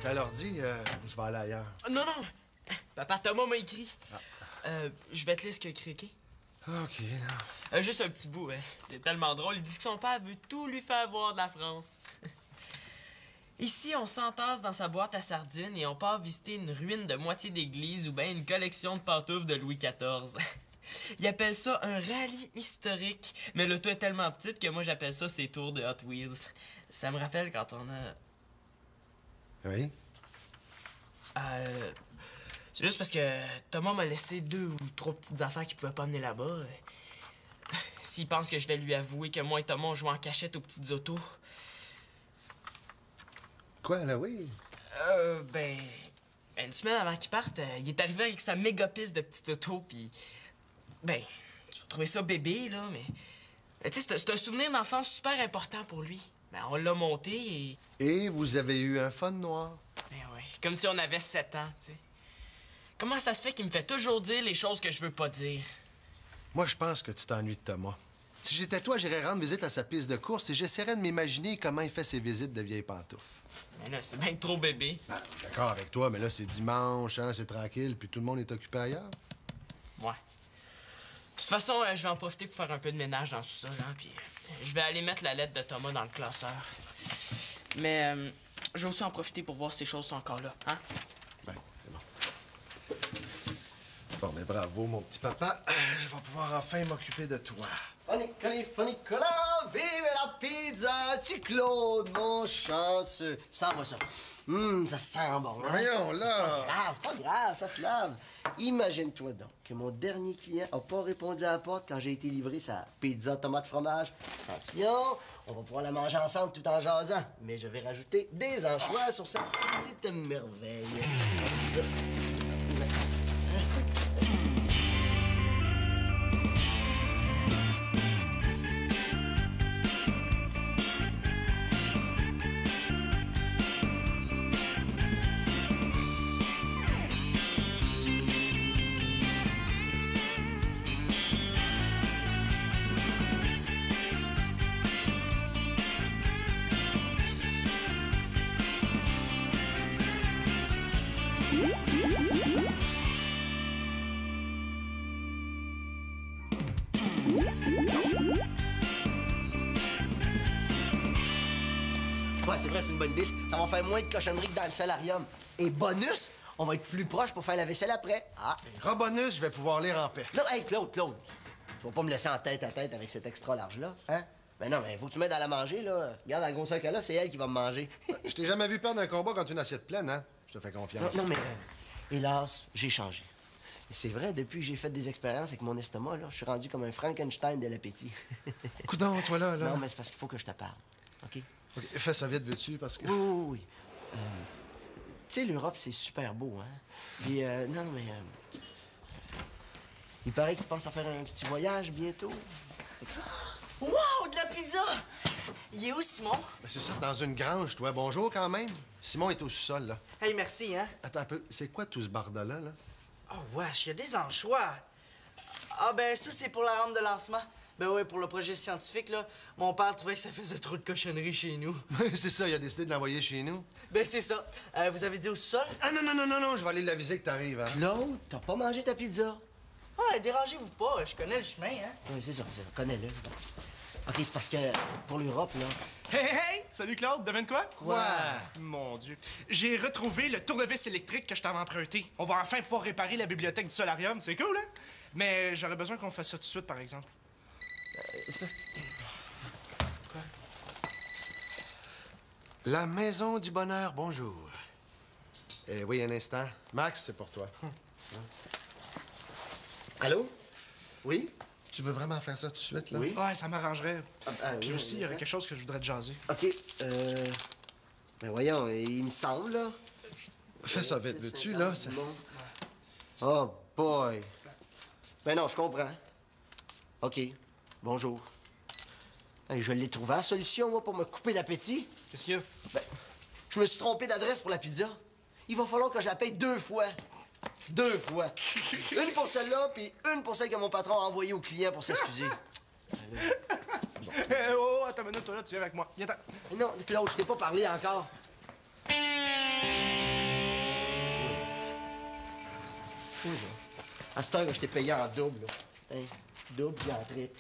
t'es à l'ordi, je vais aller ailleurs. Non, non! Papa Thomas m'a écrit. Je vais te lire ce qu'il a écrit, OK? OK, non. Juste un petit bout, hein. C'est tellement drôle. Il dit que son père veut tout lui faire voir de la France. Ici, on s'entasse dans sa boîte à sardines et on part visiter une ruine de moitié d'église ou bien une collection de pantoufles de Louis XIV. Il appelle ça un rallye historique, mais l'auto est tellement petite que moi j'appelle ça ses tours de Hot Wheels. Ça me rappelle quand on a... Oui? C'est juste parce que Thomas m'a laissé 2 ou 3 petites affaires qu'il pouvait pas amener là-bas. S'il pense que je vais lui avouer que moi et Thomas on joue en cachette aux petites autos. Quoi, là, oui? Une semaine avant qu'il parte, il est arrivé avec sa méga piste de petites autos, puis... tu vas trouver ça bébé, là, mais... Tu sais, c'est un souvenir d'enfance super important pour lui. On l'a monté et... Et vous avez eu un fun noir? Ouais, comme si on avait 7 ans, tu sais. Comment ça se fait qu'il me fait toujours dire les choses que je veux pas dire? Moi, je pense que tu t'ennuies de Thomas. Si j'étais toi, j'irais rendre visite à sa piste de course et j'essaierais de m'imaginer comment il fait ses visites de vieilles pantoufles. Mais là, c'est bien trop bébé. Ah, d'accord avec toi, mais là, c'est dimanche, hein, c'est tranquille, puis tout le monde est occupé ailleurs. Ouais. De toute façon, je vais en profiter pour faire un peu de ménage dans le sous-sol, hein, puis je vais aller mettre la lettre de Thomas dans le classeur. Mais je vais aussi en profiter pour voir si ces choses sont encore là, hein? Ben, c'est bon. Bon, mais bravo, mon petit papa. Je vais pouvoir enfin m'occuper de toi. Nicolas, vive la pizza, tu Claude, mon chanceux. Sens-moi ça. Ça sent bon, hein? Voyons, là! C'est pas grave, ça se lave. Imagine-toi donc que mon dernier client a pas répondu à la porte quand j'ai été livré sa pizza tomate fromage. Attention, on va pouvoir la manger ensemble tout en jasant. Mais je vais rajouter des anchois sur sa petite merveille. Comme ça. Ouais, c'est vrai, c'est une bonne idée. Ça va faire moins de cochonneries que dans le solarium. Et bonus, on va être plus proche pour faire la vaisselle après. Ah. Robonus, je vais pouvoir lire en paix. Non, hey, Claude, tu vas pas me laisser en tête à tête avec cet extra large-là, hein? Ben non, mais faut que tu m'aides à la manger, là. Regarde, la grosseur qu'elle a, c'est elle qui va me manger. Je t'ai jamais vu perdre un combat quand une assiette pleine, hein? Je te fais confiance. Non, mais hélas, j'ai changé. Et c'est vrai, depuis que j'ai fait des expériences avec mon estomac, là, je suis rendu comme un Frankenstein de l'appétit. Coudonc, toi, là. Non, mais c'est parce qu'il faut que je te parle, OK? OK, fais ça vite, veux-tu, parce que... Oui. Tu sais, l'Europe, c'est super beau, hein? Puis, non, mais... il paraît que tu penses à faire un petit voyage bientôt. Wow, de la pizza! Il est où, Simon? Ben, c'est ça, dans une grange, toi. Bonjour, quand même. Simon est au sous-sol, là. Hey, merci, hein? Attends un peu, c'est quoi tout ce bordel-là, là? Oh, wesh, il y a des anchois. Ah, ben, ça, c'est pour la rampe de lancement. Ben ouais, pour le projet scientifique, là, mon père trouvait que ça faisait trop de cochonneries chez nous. C'est ça, il a décidé de l'envoyer chez nous. Ben, c'est ça. Vous avez dit au sol? Ah non, je vais aller l'aviser que t'arrives, hein. Claude, t'as pas mangé ta pizza? Ah, dérangez-vous pas, je connais le chemin, hein? Oui, c'est ça, connais-le. OK, c'est parce que pour l'Europe, là... Hey! Salut Claude, devine quoi? Quoi? Mon Dieu. J'ai retrouvé le tournevis électrique que je t'avais emprunté. On va enfin pouvoir réparer la bibliothèque du solarium, c'est cool, hein? Mais j'aurais besoin qu'on fasse ça tout de suite, par exemple. c'est parce que... Quoi? La Maison du Bonheur, bonjour. Oui, un instant. Max, c'est pour toi. Allô? Oui? Tu veux vraiment faire ça tout de suite, là? Oui. Ouais, ça m'arrangerait. Puis oui, aussi, il y aurait ça. quelque chose que je voudrais te jaser. OK, ben voyons, il me semble, là... Fais ça vite, veux-tu, là? Bon. Oh, boy. Ben non, je comprends. OK, bonjour. Hey, je l'ai trouvé la solution, moi, pour me couper l'appétit. Qu'est-ce qu'il y a? Ben, je me suis trompé d'adresse pour la pizza. Il va falloir que je la paye 2 fois. 2 fois. Une pour celle-là, puis une pour celle que mon patron a envoyée au client pour s'excuser. Oh, attends une minute, toi là, tu viens avec moi. Viens-t'en. Mais non, Claude, je t'ai pas parlé encore. fou, là. À cette heure, là, je t'ai payé en double, là. Hein? Double puis en triple.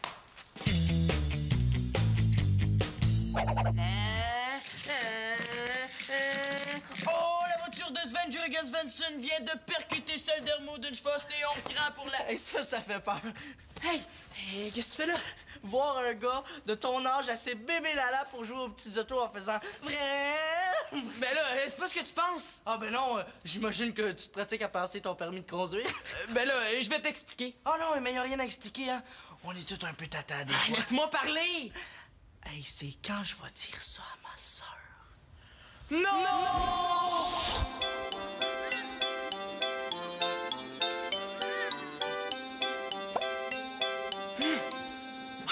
Oh, la voiture de Sven Jürgen Svensson vient de percuter celle d'Hermodenschwost et on craint pour la... Hey, ça fait peur. Hey, qu'est-ce que tu fais là? Voir un gars de ton âge assez bébé lala pour jouer aux petits autos en faisant vrai. Ben là, c'est pas ce que tu penses. Ah ben non, j'imagine que tu te pratiques à passer ton permis de conduire. Ben là, je vais t'expliquer. Oh non, mais y a rien à expliquer, hein. On est tous un peu tata des fois. Laisse-moi parler. Hey, c'est quand je vais dire ça à ma sœur. Non!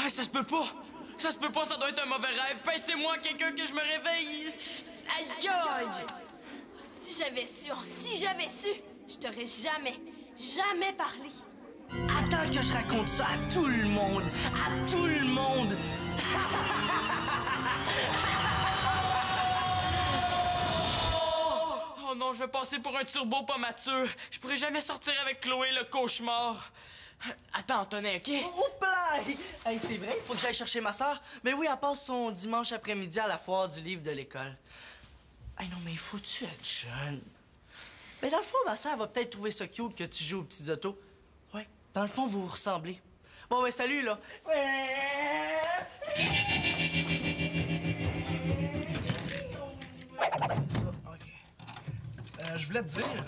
Ah, ça se peut pas! Ça se peut pas, ça doit être un mauvais rêve. Paissez-moi quelqu'un que je me réveille. Aïe aïe! Si j'avais su, je t'aurais jamais parlé. Attends que je raconte ça à tout le monde. À tout le monde. Oh non, je vais passer pour un turbo pas mature. Je pourrai jamais sortir avec Chloé, le cauchemar. Attends, Antonin, OK? Oups là! Hey, c'est vrai, il faut que j'aille chercher ma sœur. Mais oui, elle passe son dimanche après-midi à la foire du livre de l'école. Hey non, mais faut-tu être jeune? Mais dans le fond, ma sœur va peut-être trouver ça cute que tu joues aux petits autos. Ouais, dans le fond, vous vous ressemblez. Bon, ben salut, là. Ça, OK. Je voulais te dire...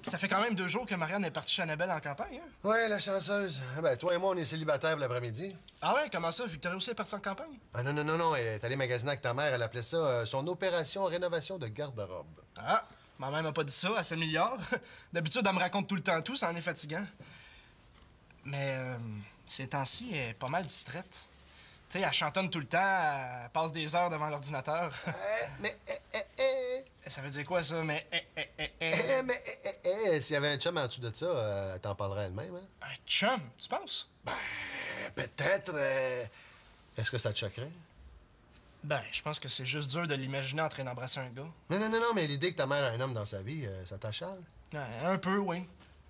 ça fait quand même 2 jours que Marianne est partie chez Annabelle en campagne, hein? Ouais, la chanceuse. Ah ben, toi et moi, on est célibataires pour l'après-midi. Ah ouais, comment ça? Victoria aussi est partie en campagne? Ah non, elle est allée magasiner avec ta mère. Elle appelait ça son opération rénovation de garde-robe. Ah, ma mère m'a pas dit ça, elle s'améliore. D'habitude, elle me raconte tout le temps tout, ça en est fatigant. Mais ces temps-ci, elle est pas mal distraite. Tu sais, elle chantonne tout le temps, elle passe des heures devant l'ordinateur. Ça veut dire quoi, ça? S'il y avait un chum en dessous de ça, elle t'en parlerait elle-même, hein? Un chum, tu penses? Peut-être. Est-ce que ça te choquerait? Ben, je pense que c'est juste dur de l'imaginer en train d'embrasser un gars. Non, mais l'idée que ta mère a un homme dans sa vie, ça t'achale? Ouais, un peu, oui.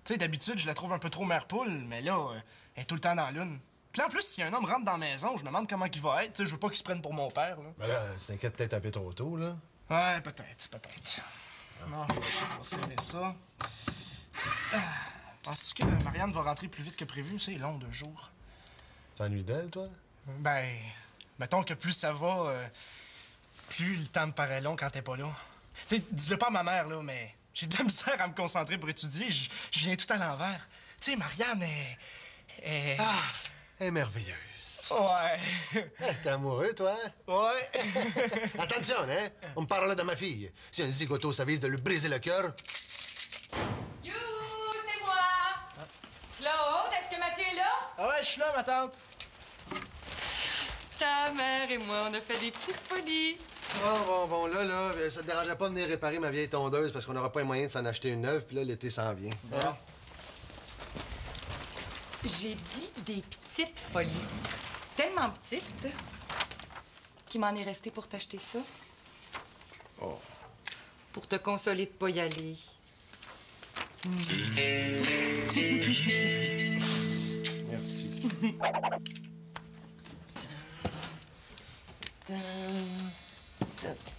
Tu sais, d'habitude, je la trouve un peu trop mère-poule, mais là, elle est tout le temps dans la lune. Puis là, en plus, si un homme rentre dans la maison, je me demande comment il va être. Tu sais, je veux pas qu'il se prenne pour mon père, là. Ben là, tu t'inquiètes peut-être un peu trop tôt, là. Ouais, peut-être. Non, on va serrer ça. Penses-tu que Marianne va rentrer plus vite que prévu? C'est long, 2 jours. T'ennuies d'elle, toi? Ben, mettons que plus ça va, plus le temps me paraît long quand t'es pas là. Tu sais, dis-le pas à ma mère, là, mais j'ai de la misère à me concentrer pour étudier. Je viens tout à l'envers. Tu sais, Marianne est... Ah, elle est merveilleuse. Ouais. T'es amoureux, toi? Ouais. Attention, hein? On me parle de ma fille. Si un zigoto s'avise de lui briser le cœur... You, c'est moi! Claude, est-ce que Mathieu est là? Ah ouais, je suis là, ma tante. Ta mère et moi, on a fait des petites folies. Bon, là, ça te dérangerait pas de venir réparer ma vieille tondeuse parce qu'on n'aura pas les moyens de s'en acheter une neuve, puis là, l'été s'en vient. Hein? J'ai dit des petites folies. Tellement petites qu'il m'en est resté pour t'acheter ça. Oh. Pour te consoler de pas y aller. Merci.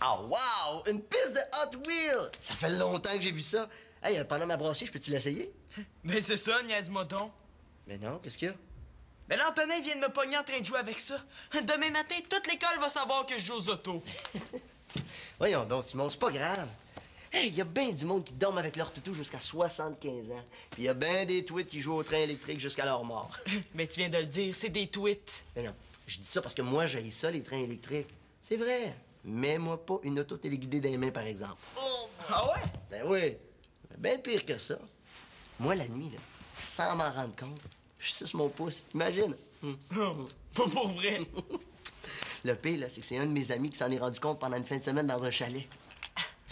Oh, wow! Une piste de Hot Wheels! Ça fait longtemps que j'ai vu ça. Hey, pendant ma brassée, je peux-tu l'essayer? Ben c'est ça, niaise-moi donc. Mais non, qu'est-ce qu'il y a? Mais là, Antonin vient de me pogner en train de jouer avec ça. Demain matin, toute l'école va savoir que je joue aux autos. Voyons donc, Simon, c'est pas grave. Hey, il y a bien du monde qui dorment avec leur toutou jusqu'à 75 ans. Puis il y a bien des tweets qui jouent au train électrique jusqu'à leur mort. Mais tu viens de le dire, c'est des tweets. Mais non, je dis ça parce que moi, j'haïs ça, les trains électriques. C'est vrai. Mets-moi pas une auto téléguidée dans les mains, par exemple. Ah ouais? Ben oui. Bien pire que ça. Moi, la nuit, là, sans m'en rendre compte, je suce mon pouce. Imagine. Pas pour vrai. Le pire, là, c'est que c'est un de mes amis qui s'en est rendu compte pendant une fin de semaine dans un chalet.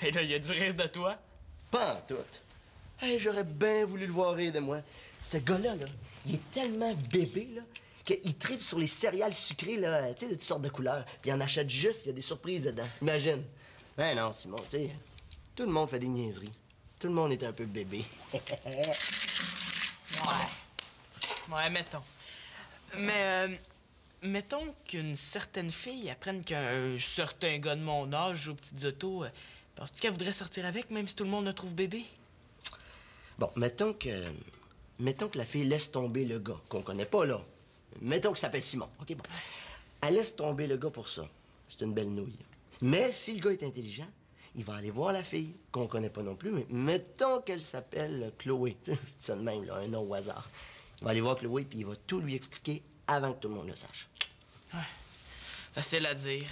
Ben là, il a du rire de toi. Pas en tout. Hey, j'aurais bien voulu le voir rire de moi. Ce gars-là, là, il est tellement bébé, là, qu'il tripe sur les céréales sucrées, là, tu sais, de toutes sortes de couleurs. Puis il en achète juste, il y a des surprises dedans. Imagine. Ben non, Simon, tu sais, tout le monde fait des niaiseries. Tout le monde est un peu bébé. Ouais, mettons. Mais, mettons qu'une certaine fille apprenne qu'un certain gars de mon âge joue aux petites autos. Penses-tu qu'elle voudrait sortir avec, même si tout le monde le trouve bébé? Bon, mettons que la fille laisse tomber le gars, qu'on connaît pas, là. Mettons qu'il s'appelle Simon. OK, bon. Elle laisse tomber le gars pour ça. C'est une belle nouille. Mais si le gars est intelligent, il va aller voir la fille, qu'on connaît pas non plus, mais mettons qu'elle s'appelle Chloé. C'est ça de même, là, un nom au hasard. Il va aller voir Chloé, puis il va tout lui expliquer avant que tout le monde le sache. Ouais. Facile à dire.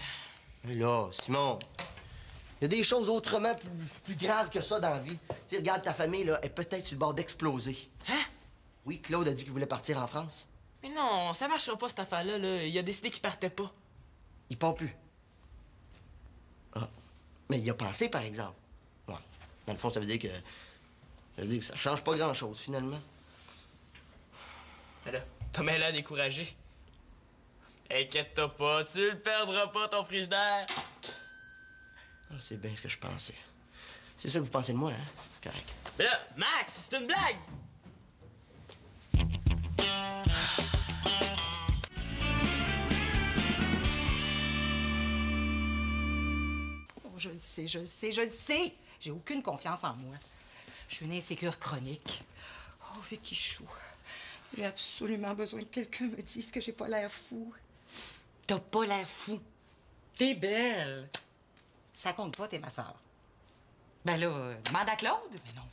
Mais là, Simon, il y a des choses autrement plus graves que ça dans la vie. Tu sais, regarde, ta famille, là, est peut-être sur le bord d'exploser. Hein? Oui, Claude a dit qu'il voulait partir en France. Mais non, ça marchera pas, cette affaire-là. Là. Il a décidé qu'il partait pas. Il part plus. Ah. Mais il y a pensé, par exemple. Ouais. Dans le fond, ça veut dire que ça change pas grand-chose, finalement. Mais là, t'as même l'air découragé. Inquiète-toi pas, tu le perdras pas, ton frigidaire. Ah, c'est bien ce que je pensais. C'est ça que vous pensez de moi, hein? Correct. Mais là, Max, c'est une blague! Oh, je le sais, je le sais, je le sais! J'ai aucune confiance en moi. Je suis une insécure chronique. Oh, Vicky Chou, j'ai absolument besoin que quelqu'un me dise que j'ai pas l'air fou. T'as pas l'air fou. T'es belle. Ça compte pas, t'es ma sœur. Ben là, demande à Claude. Mais non.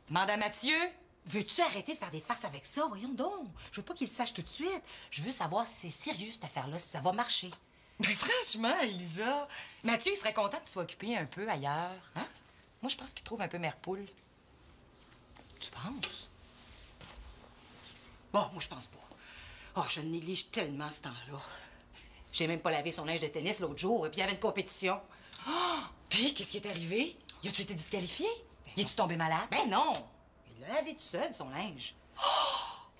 Demande à Mathieu. Veux-tu arrêter de faire des farces avec ça? Voyons donc. Je veux pas qu'il le sache tout de suite. Je veux savoir si c'est sérieux, cette affaire-là, si ça va marcher. Ben franchement, Elisa. Mathieu, il serait content que tu sois occupé un peu ailleurs. Hein? Moi, je pense qu'il trouve un peu mère poule. Tu penses? Bon, moi, je pense pas. Oh, je le néglige tellement ce temps-là. J'ai même pas lavé son linge de tennis l'autre jour, et puis il y avait une compétition. Oh! Puis, qu'est-ce qui est arrivé? Y a-tu été disqualifié? Y es-tu tombé malade? Ben non! Il l'a lavé tout seul, son linge.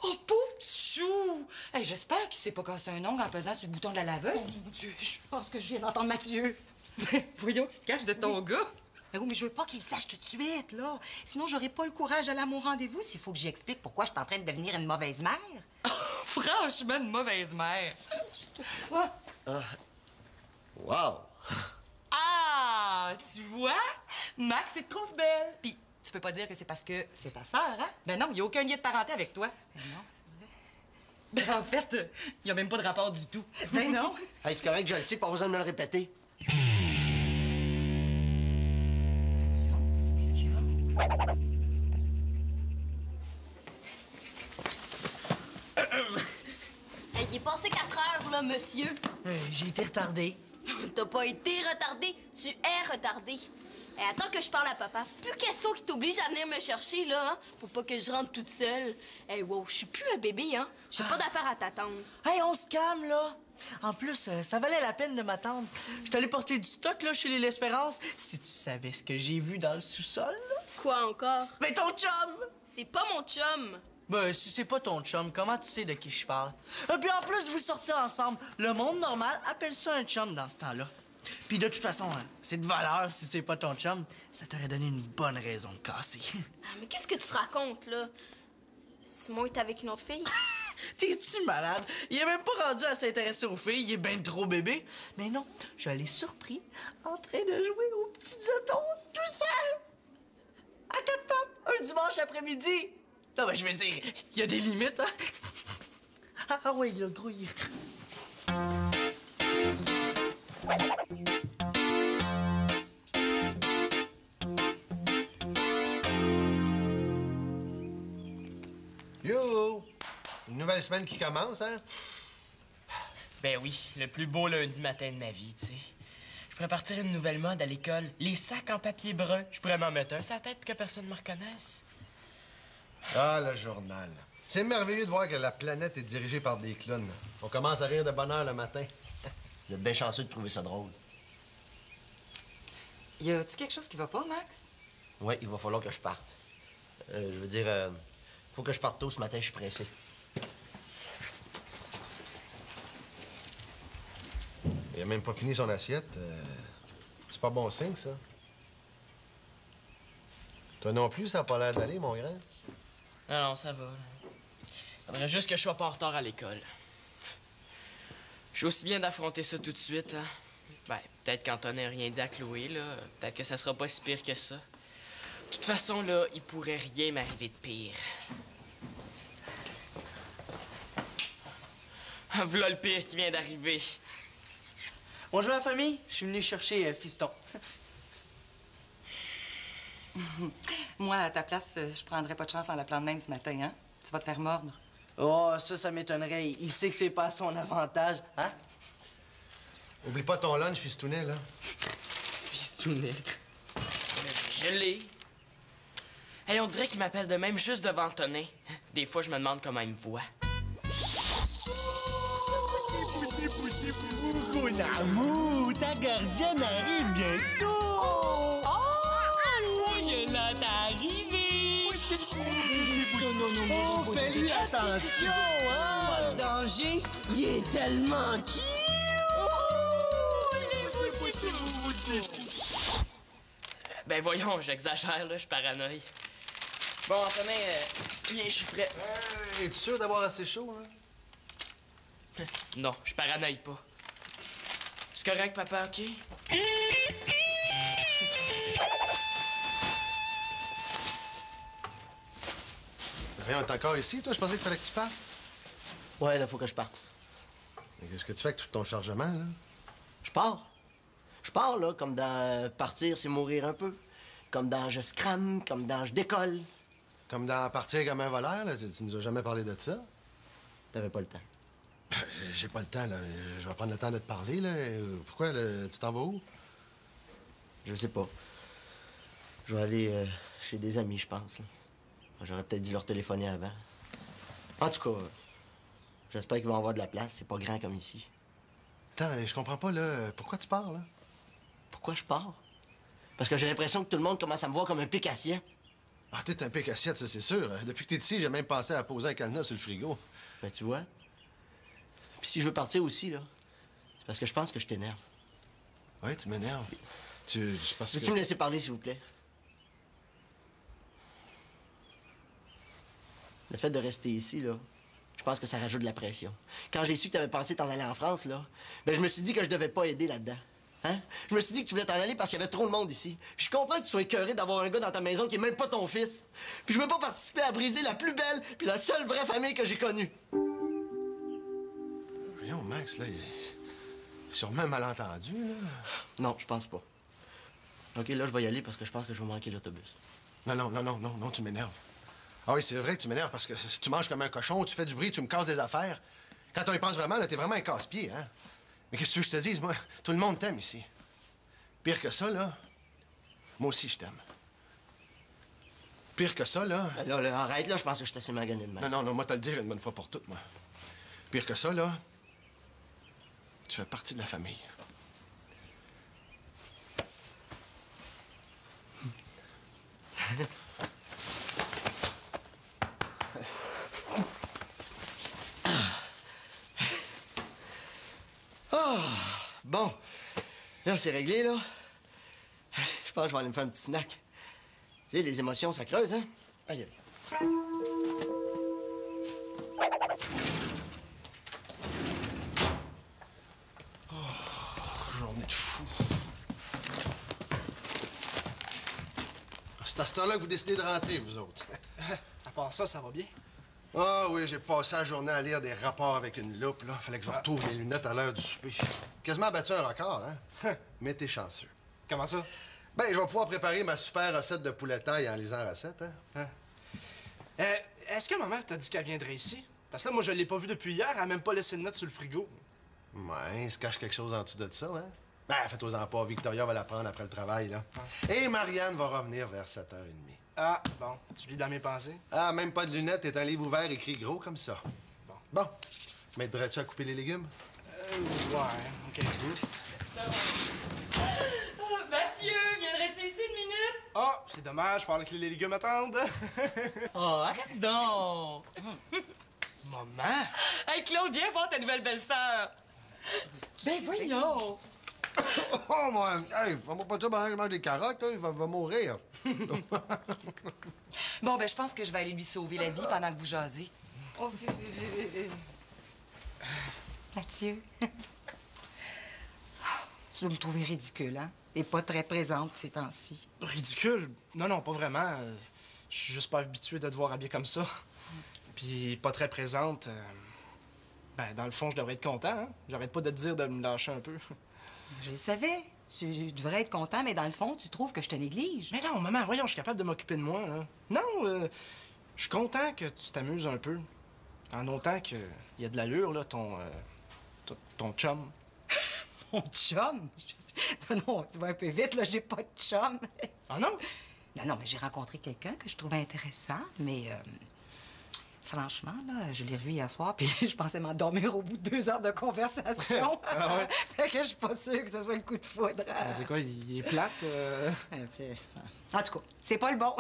Oh, pauvre petit chou! Hey, j'espère qu'il s'est pas cassé un ongle en pesant sur le bouton de la laveuse. Oh, mon Dieu, je pense que je viens d'entendre Mathieu. Voyons, tu te caches de ton gars. Ben oui, mais je veux pas qu'il le sache tout de suite, là. Sinon, j'aurai pas le courage d'aller à mon rendez-vous s'il faut que j'y explique pourquoi je suis en train de devenir une mauvaise mère. Franchement, une mauvaise mère. Wow! Ah, tu vois? Max, il te trouve belle. Puis, tu peux pas dire que c'est parce que c'est ta sœur, hein? Ben non, il y a aucun lien de parenté avec toi. Ben non, c'est vrai. Ben en fait, il y a même pas de rapport du tout. Ben non. Hey, c'est correct, je le sais, pas besoin de me le répéter. Qu'est-ce qu'il y a? Il est passé 4 heures, là, monsieur. J'ai été retardé. T'as pas été retardé, tu es retardé. Et attends que je parle à papa. Plus question qui t'oblige à venir me chercher, là, hein, pour pas que je rentre toute seule. Hey, wow, je suis plus un bébé, hein. J'ai pas d'affaire à t'attendre. Hey, on se calme, là. En plus, ça valait la peine de m'attendre. Je suis allé porter du stock, là, chez les L'Espérance. Si tu savais ce que j'ai vu dans le sous-sol, là. Quoi encore? Mais ton chum! C'est pas mon chum. Ben, si c'est pas ton chum, comment tu sais de qui je parle? Et puis en plus, vous sortez ensemble. Le monde normal appelle ça un chum dans ce temps-là. Puis de toute façon, hein, c'est de valeur si c'est pas ton chum. Ça t'aurait donné une bonne raison de casser. Ah, mais qu'est-ce que tu racontes, là? Simon est avec une autre fille? T'es-tu malade? Il est même pas rendu à s'intéresser aux filles, il est ben trop bébé. Mais non, je l'ai surpris en train de jouer aux petites autos tout seul! À 4 pattes, un dimanche après-midi! Non, ben je veux dire, il y a des limites, hein? Ah oui, le grouille. Yo! Une nouvelle semaine qui commence, hein? Ben oui, le plus beau lundi matin de ma vie, tu sais. Je pourrais partir une nouvelle mode à l'école. Les sacs en papier brun. Je pourrais m'en mettre un sur la tête pour que personne me reconnaisse. Ah, le journal. C'est merveilleux de voir que la planète est dirigée par des clowns. On commence à rire de bonne heure le matin. Vous êtes bien chanceux de trouver ça drôle. Y a-tu quelque chose qui va pas, Max? Oui, il va falloir que je parte. Je veux dire, faut que je parte tôt ce matin, je suis pressé. Il a même pas fini son assiette. C'est pas bon signe, ça. Toi non plus, ça n'a pas l'air d'aller, mon grand. Non, non, ça va. Là. Faudrait juste que je sois pas en retard à l'école. Je suis aussi bien d'affronter ça tout de suite, hein. Ben, peut-être qu'Antoine n'a rien dit à Chloé, là. Peut-être que ça sera pas si pire que ça. De toute façon, là, il pourrait rien m'arriver de pire. Voilà le pire qui vient d'arriver. Bonjour la famille, je suis venu chercher Fiston. Moi, à ta place, je prendrais pas de chance en l'appelant de même ce matin, hein? Tu vas te faire mordre. Oh, ça m'étonnerait. Il sait que c'est pas à son avantage, hein? Oublie pas ton lunch, fistounet, là. Fistounet. Je l'ai. Hey, on dirait qu'il m'appelle de même juste devant Antonin. Des fois, je me demande comment il me voit. Mon amour, ta gardienne arrive bientôt! Oh, je l'ai arrivé! Oh, fais-lui attention, hein! Pas de danger, il est tellement cute! Ben voyons, j'exagère, là, je suis paranoïe. Bon, Antonin, je suis prêt. Es-tu sûr d'avoir assez chaud, hein? Non, je paranoïe pas. C'est correct, papa, OK? Rien, t'es encore ici, toi? Je pensais qu'il fallait que tu partes. Ouais, là, faut que je parte. Mais qu'est-ce que tu fais avec tout ton chargement, là? Je pars. Je pars, là, comme dans partir, c'est mourir un peu. Comme dans je scrame, comme dans je décolle. Comme dans partir comme un voleur, là? Tu nous as jamais parlé de ça? T'avais pas le temps. J'ai pas le temps, là. Je vais prendre le temps de te parler, là. Pourquoi, là? Tu t'en vas où? Je sais pas. Je vais aller chez des amis, je pense. Là. J'aurais peut-être dû leur téléphoner avant. En tout cas, j'espère qu'ils vont avoir de la place. C'est pas grand comme ici. Attends, je comprends pas, là. Pourquoi tu pars, là? Pourquoi je pars? Parce que j'ai l'impression que tout le monde commence à me voir comme un pic-assiette. Ah, t'es un pic assiette, ça, c'est sûr. Depuis que t'es ici, j'ai même pensé à poser un cadenas sur le frigo. Ben, tu vois. Puis si je veux partir aussi, là, c'est parce que je pense que je t'énerve. Oui, tu m'énerves. C'est parce que... Peux-tu me laisser parler, s'il vous plaît? Le fait de rester ici, là, je pense que ça rajoute de la pression. Quand j'ai su que t'avais pensé t'en aller en France, là, ben je me suis dit que je devais pas aider là-dedans. Hein? Je me suis dit que tu voulais t'en aller parce qu'il y avait trop de monde ici. Puis je comprends que tu sois écœuré d'avoir un gars dans ta maison qui est même pas ton fils. Puis je veux pas participer à briser la plus belle puis la seule vraie famille que j'ai connue. Voyons, Max, là, il est sûrement malentendu, là. Non, je pense pas. OK, là, je vais y aller parce que je pense que je vais manquer l'autobus. Non, tu m'énerves. Ah oui, c'est vrai que tu m'énerves parce que tu manges comme un cochon, tu fais du bruit, tu me casses des affaires. Quand on y pense vraiment, là, t'es vraiment un casse-pied, hein? Mais qu'est-ce que tu veux que je te dise, moi? Tout le monde t'aime ici. Pire que ça, là, moi aussi, je t'aime. Pire que ça, là... Là, arrête, là, je pense que je suis assez magané de même. Non, moi, te le dire une bonne fois pour toutes, moi. Pire que ça, là, tu fais partie de la famille. Bon, là, c'est réglé, là. Je pense que je vais aller me faire un petit snack. Tu sais, les émotions, ça creuse, hein? Aïe. Journée de fou. C'est à cette heure-là que vous décidez de rentrer, vous autres. À part ça, ça va bien? Ah oui, j'ai passé la journée à lire des rapports avec une loupe, là. Fallait que je retrouve mes lunettes à l'heure du souper. Quasiment battu un record, hein? Mais t'es chanceux. Comment ça? Ben, je vais pouvoir préparer ma super recette de poulet taille en lisant la recette, hein? Est-ce que ma mère t'a dit qu'elle viendrait ici? Parce que là, moi, je l'ai pas vue depuis hier. Elle a même pas laissé de note sur le frigo. Ouais, il se cache quelque chose en dessous de ça, hein? Ben, faites-aux-en pas. Victoria va la prendre après le travail, là. Et Marianne va revenir vers 7h30. Ah, bon. Tu lis dans mes pensées? Ah, même pas de lunettes, c'est un livre ouvert écrit gros comme ça. Bon. M'aiderais-tu à couper les légumes? Ouais, OK. Mathieu, viendrais-tu ici une minute? Ah, c'est dommage, faut que les légumes attendent. Oh, arrête donc! Maman? Hey, Claude, viens voir ta nouvelle belle-sœur! Ben voyons! non, moi. Hey, fais-moi pas ça pendant que je mange des carottes, hein. Il va mourir. Bon, ben, je pense que je vais aller lui sauver la vie pendant que vous jasez. Oh, Mathieu. Tu dois me trouver ridicule, hein? Et pas très présente ces temps-ci. Ridicule? Non, non, pas vraiment. Je suis juste pas habitué de te voir habillée comme ça. Puis pas très présente. Ben, dans le fond, je devrais être content, hein? J'arrête pas de te dire de me lâcher un peu. Je le savais. Tu devrais être content, mais dans le fond, tu trouves que je te néglige. Mais non, maman, voyons, je suis capable de m'occuper de moi, là. Non, je suis content que tu t'amuses un peu. En autant qu'il y a de l'allure, là, ton chum. Mon chum? Non, non, tu vas un peu vite, là, j'ai pas de chum. Ah non? Non, non, mais j'ai rencontré quelqu'un que je trouvais intéressant, mais franchement, là, je l'ai revu hier soir, puis je pensais m'endormir au bout de 2 heures de conversation. Ah ouais? Fait que je suis pas sûre que ce soit le coup de foudre. C'est quoi, il est plate? En tout cas, c'est pas le bon.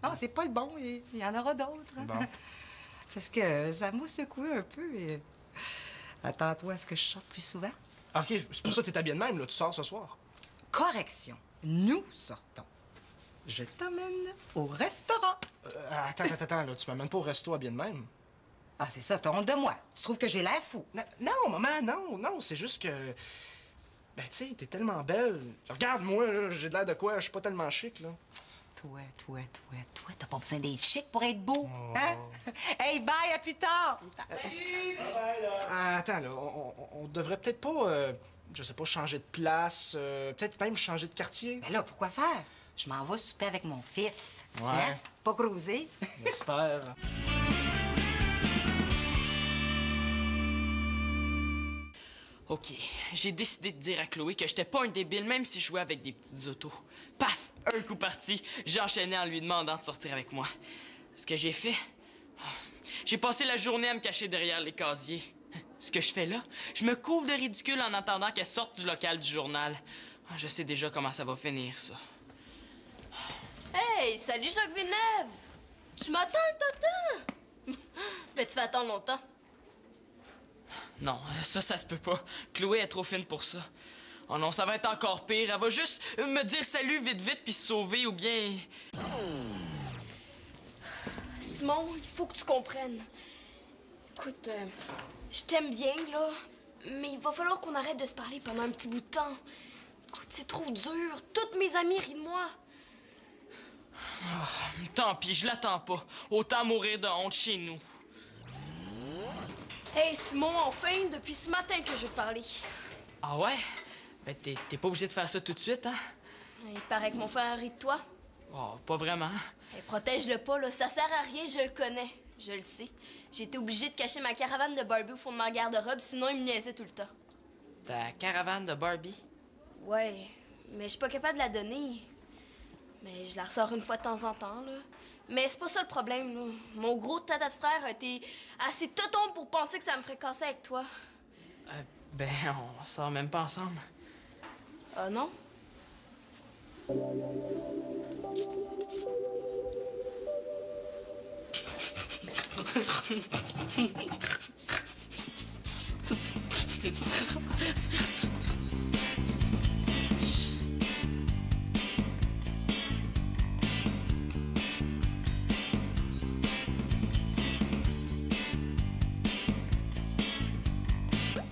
Non, c'est pas le bon, il y en aura d'autres. Bon. Parce que ça m'a secoué un peu et... Attends-toi à ce que je sorte plus souvent. OK, c'est pour ça que t'es habillée de même, là. Tu sors ce soir. Correction. Nous sortons. Je t'emmène au restaurant. Attends, là. Tu m'amènes pas au resto habillée de même? Ah, c'est ça, t'as honte de moi. Tu trouves que j'ai l'air fou? Non, maman, non. C'est juste que... Ben, tu sais, t'es tellement belle. Regarde-moi, là. J'ai de l'air de quoi? Je suis pas tellement chic, là. Toi, t'as pas besoin d'être chic pour être beau, hein? Hey, bye, à plus tard! Attends, là, on devrait peut-être pas, je sais pas, changer de place, peut-être même changer de quartier. Mais là, pourquoi faire? Je m'en vais souper avec mon fils. Ouais. Hein? Pas cruiser. J'espère. OK, j'ai décidé de dire à Chloé que j'étais pas un débile, même si je jouais avec des petites autos. Paf! Un coup parti, j'ai enchaîné en lui demandant de sortir avec moi. Ce que j'ai fait... J'ai passé la journée à me cacher derrière les casiers. Ce que je fais là, je me couvre de ridicule en attendant qu'elle sorte du local du journal. Je sais déjà comment ça va finir, ça. Hey, salut Jacques Villeneuve! Tu m'attends, Tonton? Mais tu vas attendre longtemps. Non, ça se peut pas. Chloé est trop fine pour ça. Oh non, ça va être encore pire. Elle va juste me dire salut vite puis se sauver ou bien... Simon, il faut que tu comprennes. Écoute, je t'aime bien, là, mais il va falloir qu'on arrête de se parler pendant un petit bout de temps. Écoute, c'est trop dur. Toutes mes amies rient de moi. Tant pis, je l'attends pas. Autant mourir de honte chez nous. Hey, Simon, enfin, depuis ce matin que je veux te parler. Ah ouais? Ben, t'es pas obligé de faire ça tout de suite, hein? Il paraît que mon frère rit de toi. Oh, pas vraiment. Hey, protège-le pas, là. Ça sert à rien, je le connais. Je le sais. J'ai été obligée de cacher ma caravane de Barbie au fond de ma garde-robe, sinon il me niaisait tout le temps. Ta caravane de Barbie? Ouais, mais je suis pas capable de la donner. Mais je la ressors une fois de temps en temps, là. Mais c'est pas ça le problème, là. Mon gros tata de frère a été assez toton pour penser que ça me ferait casser avec toi. Ben, on sort même pas ensemble. Ah non?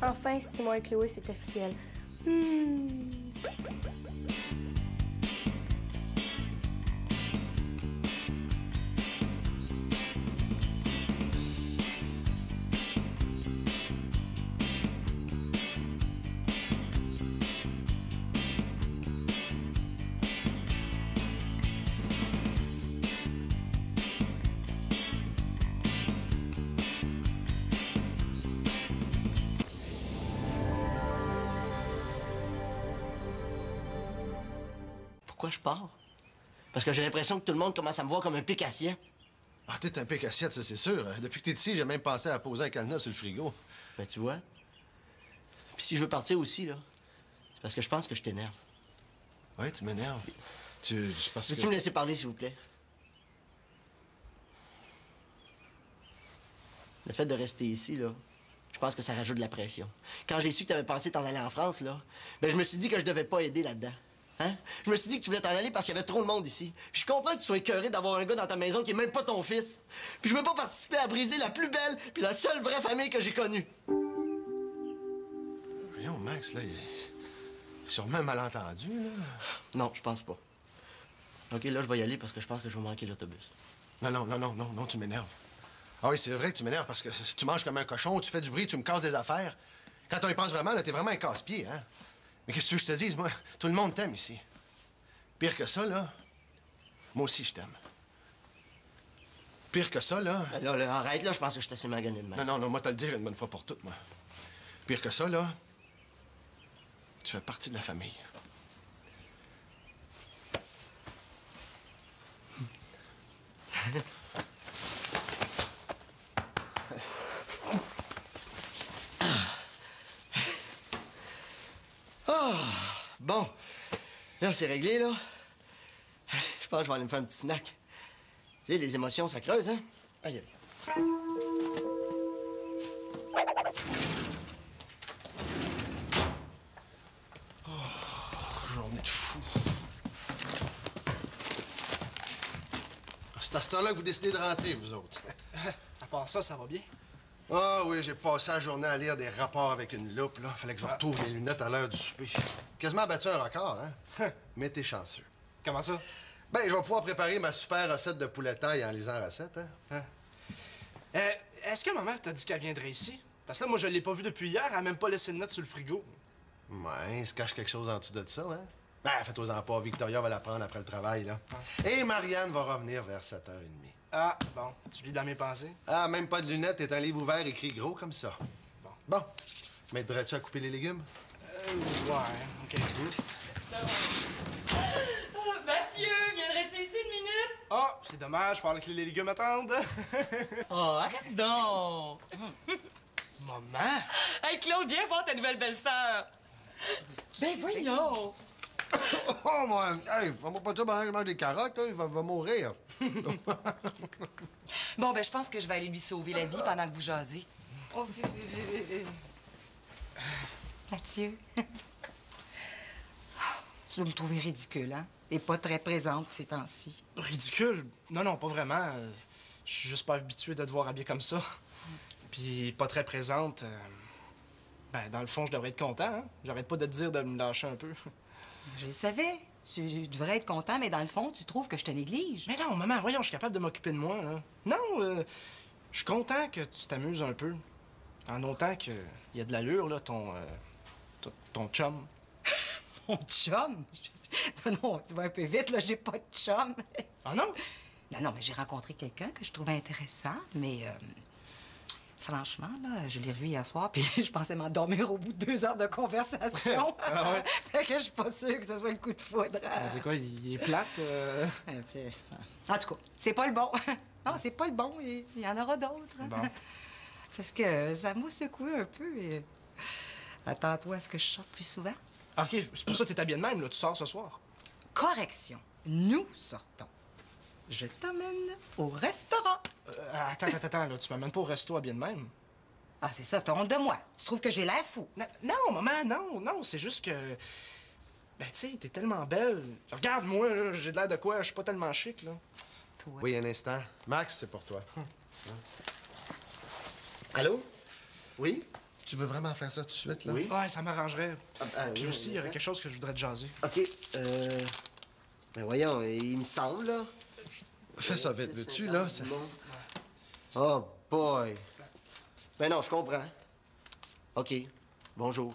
Enfin, Simon et Chloé, c'est officiel. Pourquoi je pars? Parce que j'ai l'impression que tout le monde commence à me voir comme un pic-assiette. Ah, t'es un pic assiette, ça, c'est sûr. Depuis que t'es ici, j'ai même pensé à poser un cadenas sur le frigo. Ben, tu vois. Puis si je veux partir aussi, là, c'est parce que je pense que je t'énerve. Ouais, tu m'énerves. C'est parce que... Peux-tu me laisser parler, s'il vous plaît? Le fait de rester ici, là, Je pense que ça rajoute de la pression. Quand j'ai su que t'avais pensé t'en aller en France, là, ben je me suis dit que je devais pas aider là-dedans. Hein? Je me suis dit que tu voulais t'en aller parce qu'il y avait trop de monde ici. Puis je comprends que tu sois écœuré d'avoir un gars dans ta maison qui est même pas ton fils. Puis je veux pas participer à briser la plus belle puis la seule vraie famille que j'ai connue. Voyons, Max, là, il est sûrement un malentendu, là. Non, je pense pas. OK, là, je vais y aller parce que je pense que je vais manquer l'autobus. Non, tu m'énerves. Ah oui, c'est vrai que tu m'énerves parce que si tu manges comme un cochon, tu fais du bruit, tu me casses des affaires. Quand on y pense vraiment, là, t'es vraiment un casse-pied, hein? Mais qu'est-ce que tu veux que je te dise? Moi, tout le monde t'aime ici. Pire que ça, là, moi aussi, je t'aime. Pire que ça, là... Là, arrête, là, je pense que je suis assez magané de même. Non, moi, te le dire une bonne fois pour toutes, moi. Pire que ça, là, tu fais partie de la famille. Bon, là, c'est réglé, là. Je pense que je vais aller me faire un petit snack. Tu sais, les émotions, ça creuse, hein? Aïe, aïe. Journée de fou. C'est à cette heure-là que vous décidez de rentrer, vous autres. À part ça, ça va bien? Ah oui, j'ai passé la journée à lire des rapports avec une loupe, là. Fallait que je retrouve mes lunettes à l'heure du souper. Quasiment battu un record, hein? Mais t'es chanceux. Comment ça? Ben, je vais pouvoir préparer ma super recette de poulet taille en lisant la recette, hein? Est-ce que ma mère t'a dit qu'elle viendrait ici? Parce que là, moi, je l'ai pas vue depuis hier. Elle a même pas laissé de note sur le frigo. Ouais, il se cache quelque chose en dessous de ça, hein? Ben, faites-en pas. Victoria va la prendre après le travail, là. Et Marianne va revenir vers 7h30. Ah, bon. Tu lis dans mes pensées? Ah, même pas de lunettes, t'es un livre ouvert écrit gros comme ça. Bon. M'aiderais-tu à couper les légumes? Ouais, OK. Mathieu, viendrais-tu ici une minute? Oh, c'est dommage, faut que les légumes attendent. Oh, arrête donc! Maman! Hey, Claude, viens voir ta nouvelle belle-sœur! Ben voyons! Oh, moi! Hey, fais-moi pas ça pendant que je mange des carottes, hein, il va mourir. Bon, ben je pense que je vais aller lui sauver la vie pendant que vous jasez. Oh, Mathieu. Tu dois me trouver ridicule, hein? Et pas très présente ces temps-ci. Ridicule? Non, pas vraiment. Je suis juste pas habitué de te voir habillée comme ça. Puis pas très présente. Ben, dans le fond, je devrais être content, hein? J'arrête pas de te dire de me lâcher un peu. Je le savais. Tu devrais être content, mais dans le fond, tu trouves que je te néglige. Mais non, maman, voyons, je suis capable de m'occuper de moi, là. Non, je suis content que tu t'amuses un peu. En autant qu'il y a de l'allure, là, ton chum. Mon chum? Non, tu vas un peu vite, là, j'ai pas de chum. Ah non? Non, mais j'ai rencontré quelqu'un que je trouvais intéressant, mais franchement, là, je l'ai revu hier soir, puis je pensais m'endormir au bout de 2 heures de conversation. Ah ouais? Fait que je suis pas sûre que ce soit le coup de foudre. C'est quoi, il est plate? En tout cas, c'est pas le bon. Non, c'est pas le bon, il y en aura d'autres. Bon. Parce que ça m'a secoué un peu et... Attends-toi à ce que je sorte plus souvent. OK, c'est pour ça que t'es habillée de même, là. Tu sors ce soir. Correction. Nous sortons. Je t'emmène au restaurant. Attends, là. Tu m'amènes pas au resto habillée de même? Ah, c'est ça, t'as honte de moi. Tu trouves que j'ai l'air fou? Non, maman, non. C'est juste que... Ben, tu sais, t'es tellement belle. Regarde-moi, là. J'ai de l'air de quoi? Je suis pas tellement chic, là. Toi. Oui, un instant. Max, c'est pour toi. Allô? Oui? Tu veux vraiment faire ça tout de suite, là? Oui. Ouais, ça m'arrangerait. Puis oui, aussi, il y ça. aurait quelque chose que je voudrais te jaser. OK, ben voyons, il me semble, là. Fais ça vite, veux-tu, là? C'est bon. Oh, boy. Ben non, je comprends. OK, bonjour.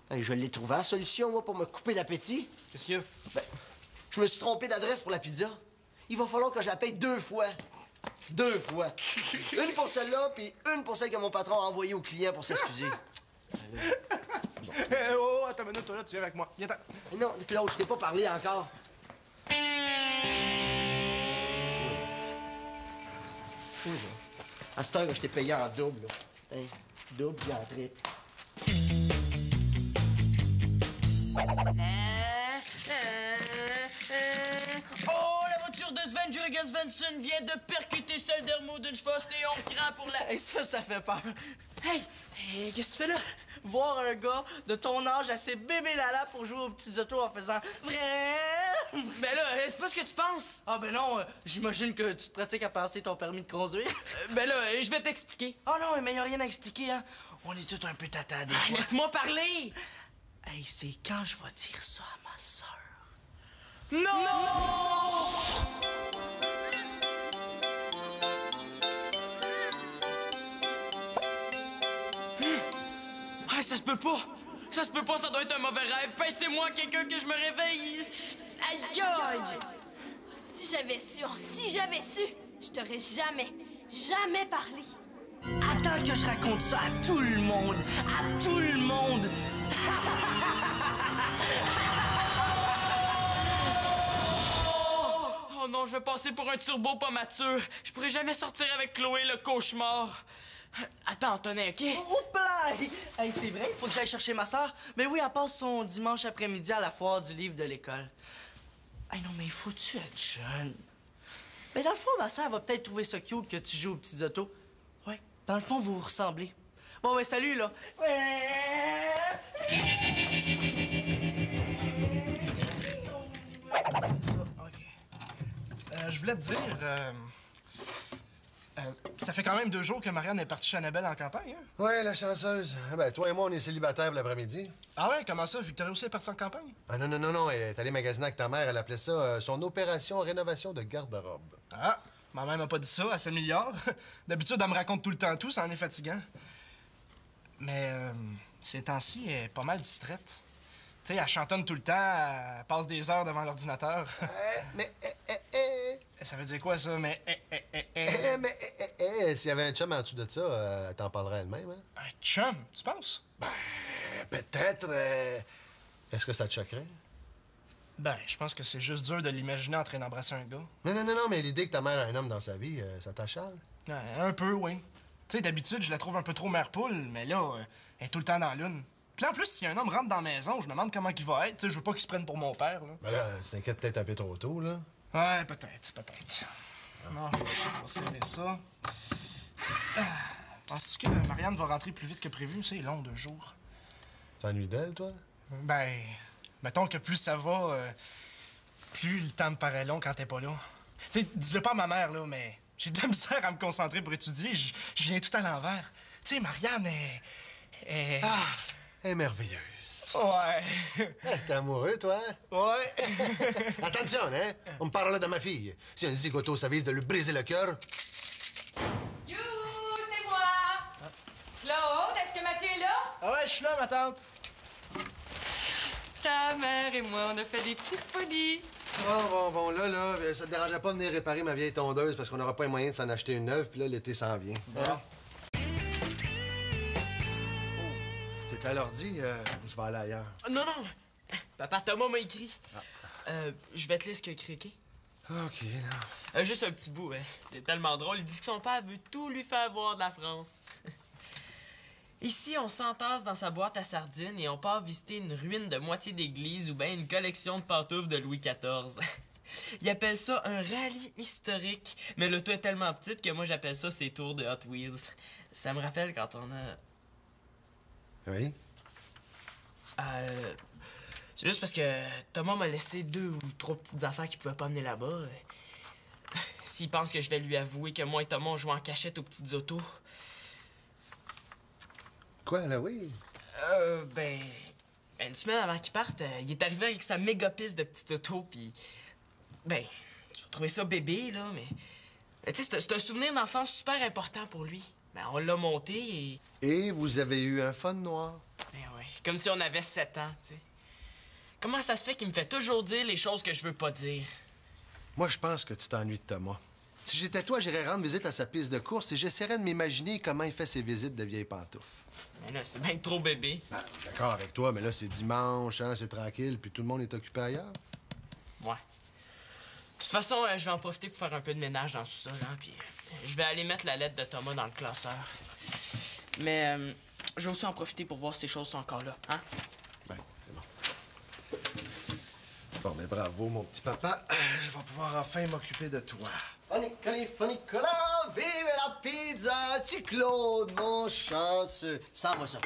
Hey, je l'ai trouvé la solution, moi, pour me couper l'appétit. Qu'est-ce qu'il y a? Ben, je me suis trompé d'adresse pour la pizza. Il va falloir que je la paye 2 fois. 2 fois. Une pour celle-là, puis une pour celle que mon patron a envoyée au client pour s'excuser. Oh, attends une minute, toi, là, tu viens avec moi. Viens-t'en. Mais non, Claude, je t'ai pas parlé encore. À cette heure, je t'ai payé en double, là. Hein, double puis en triple. Oh, la voiture de Sven Jürgen Svensson vient de percuter celle d'Hermo d'une Schfoss et on craint pour la... Hey, ça fait peur. Hey! Hey, qu'est-ce que tu fais là? Voir un gars de ton âge assez bébé lala pour jouer aux petits autos en faisant vrai. Ben là, c'est pas ce que tu penses. Ah ben non, j'imagine que tu te pratiques à passer ton permis de conduire. Ben là, je vais t'expliquer. Oh non, mais y a rien à expliquer, hein. On est tous un peu tata des fois. Laisse-moi parler. Hey, c'est quand je vais dire ça à ma sœur. Non! Ah, ça se peut pas! Ça se peut pas, ça doit être un mauvais rêve. Pince-moi quelqu'un que je me réveille. Aïe aïe! Si j'avais su, je t'aurais jamais parlé. Attends que je raconte ça à tout le monde! À tout le monde! Oh non, je vais passer pour un turbo pas mature. Je pourrais jamais sortir avec Chloé, le cauchemar. Attends, Antonin, OK? Oups là! Hey, c'est vrai, il faut que j'aille chercher ma sœur. Mais oui, elle passe son dimanche après-midi à la foire du livre de l'école. Hey non, mais faut-tu être jeune? Mais dans le fond, ma sœur va peut-être trouver ça cute que tu joues aux petits autos. Ouais, dans le fond, vous vous ressemblez. Bon, ben salut, là. Ça, OK. Je voulais te dire... ça fait quand même 2 jours que Marianne est partie chez Annabelle en campagne, hein? Ouais, la chanceuse. Ah ben, toi et moi, on est célibataires pour l'après-midi. Ah ouais, comment ça? Victoria aussi est partie en campagne? Ah non, elle est allée magasiner avec ta mère. Elle appelait ça son opération rénovation de garde-robe. Ah, ma mère m'a pas dit ça, elle s'améliore. D'habitude, elle me raconte tout le temps tout, ça en est fatigant. Mais ces temps-ci, elle est pas mal distraite. Tu sais, elle chantonne tout le temps, elle passe des heures devant l'ordinateur. Ça veut dire quoi, ça? S'il y avait un chum en dessous de ça, elle t'en parlerait elle-même, hein? Un chum, tu penses? Ben, peut-être. Est-ce que ça te choquerait? Ben, je pense que c'est juste dur de l'imaginer en train d'embrasser un gars. Non, mais l'idée que ta mère a un homme dans sa vie, ça t'achale? Ouais, un peu, oui. Tu sais, d'habitude, je la trouve un peu trop mère poule, mais là, elle est tout le temps dans la lune. Puis là, en plus, si un homme rentre dans la maison, je me demande comment il va être. Tu sais, je veux pas qu'il se prenne pour mon père, là. Ben là, tu t'inquiètes peut-être un peu trop tôt, là. Ouais, peut-être. Non, on va serrer ça. Penses-tu que Marianne va rentrer plus vite que prévu? C'est long, 2 jours. T'ennuies d'elle, toi? Ben, mettons que plus ça va, plus le temps me paraît long quand t'es pas là. Tu sais, dis-le pas à ma mère, là, mais j'ai de la misère à me concentrer pour étudier. Je viens tout à l'envers. Tu sais, Marianne est... Ah, elle est merveilleuse. Ouais. T'es amoureux, toi? Ouais. Attention, hein? On me parle de ma fille. Si un zigoto s'avise de lui briser le cœur... Youhou, c'est moi! Claude, est-ce que Mathieu est là? Ah ouais, je suis là, ma tante. Ta mère et moi, on a fait des petites folies. Bon, là, ça te dérangerait pas de venir réparer ma vieille tondeuse parce qu'on n'aura pas les moyens de s'en acheter une neuve, puis là, l'été s'en vient. Hein? T'es à l'ordi, je vais aller ailleurs. Non. Papa Thomas m'a écrit. Je vais te lire ce qu'il a écrit, OK? OK, non. Juste un petit bout, hein. C'est tellement drôle. Il dit que son père veut tout lui faire voir de la France. Ici, on s'entasse dans sa boîte à sardines et on part visiter une ruine de moitié d'église ou bien une collection de pantoufles de Louis XIV. Ils appellent ça un rallye historique, mais l'auto est tellement petite que moi, j'appelle ça ses tours de Hot Wheels. Ça me rappelle quand on a... Oui? C'est juste parce que Thomas m'a laissé 2 ou 3 petites affaires qu'il pouvait pas amener là-bas. S'il pense que je vais lui avouer que moi et Thomas, on joue en cachette aux petites autos... Quoi, là, oui? Ben, une semaine avant qu'il parte, il est arrivé avec sa méga piste de petite auto, puis... Ben, tu vas trouver ça bébé, là, mais... Tu sais, c'est un souvenir d'enfance super important pour lui. Ben, on l'a monté et... Et vous avez eu un fun noir? Ben ouais, comme si on avait 7 ans, tu sais. Comment ça se fait qu'il me fait toujours dire les choses que je veux pas dire? Moi, je pense que tu t'ennuies de Thomas. Si j'étais toi, j'irais rendre visite à sa piste de course et j'essaierais de m'imaginer comment il fait ses visites de vieilles pantoufles. Mais là, c'est bien trop bébé. Ben, d'accord avec toi, mais là, c'est dimanche, hein, c'est tranquille, puis tout le monde est occupé ailleurs. Ouais. De toute façon, je vais en profiter pour faire un peu de ménage dans tout ça, là, puis je vais aller mettre la lettre de Thomas dans le classeur. Mais je vais aussi en profiter pour voir si ces choses sont encore là, hein? Ben, c'est bon. Bon, mais bravo, mon petit papa. Je vais pouvoir enfin m'occuper de toi. Funny, Nicolas, vive la pizza, tu Claude, mon chanceux. Sens-moi ça.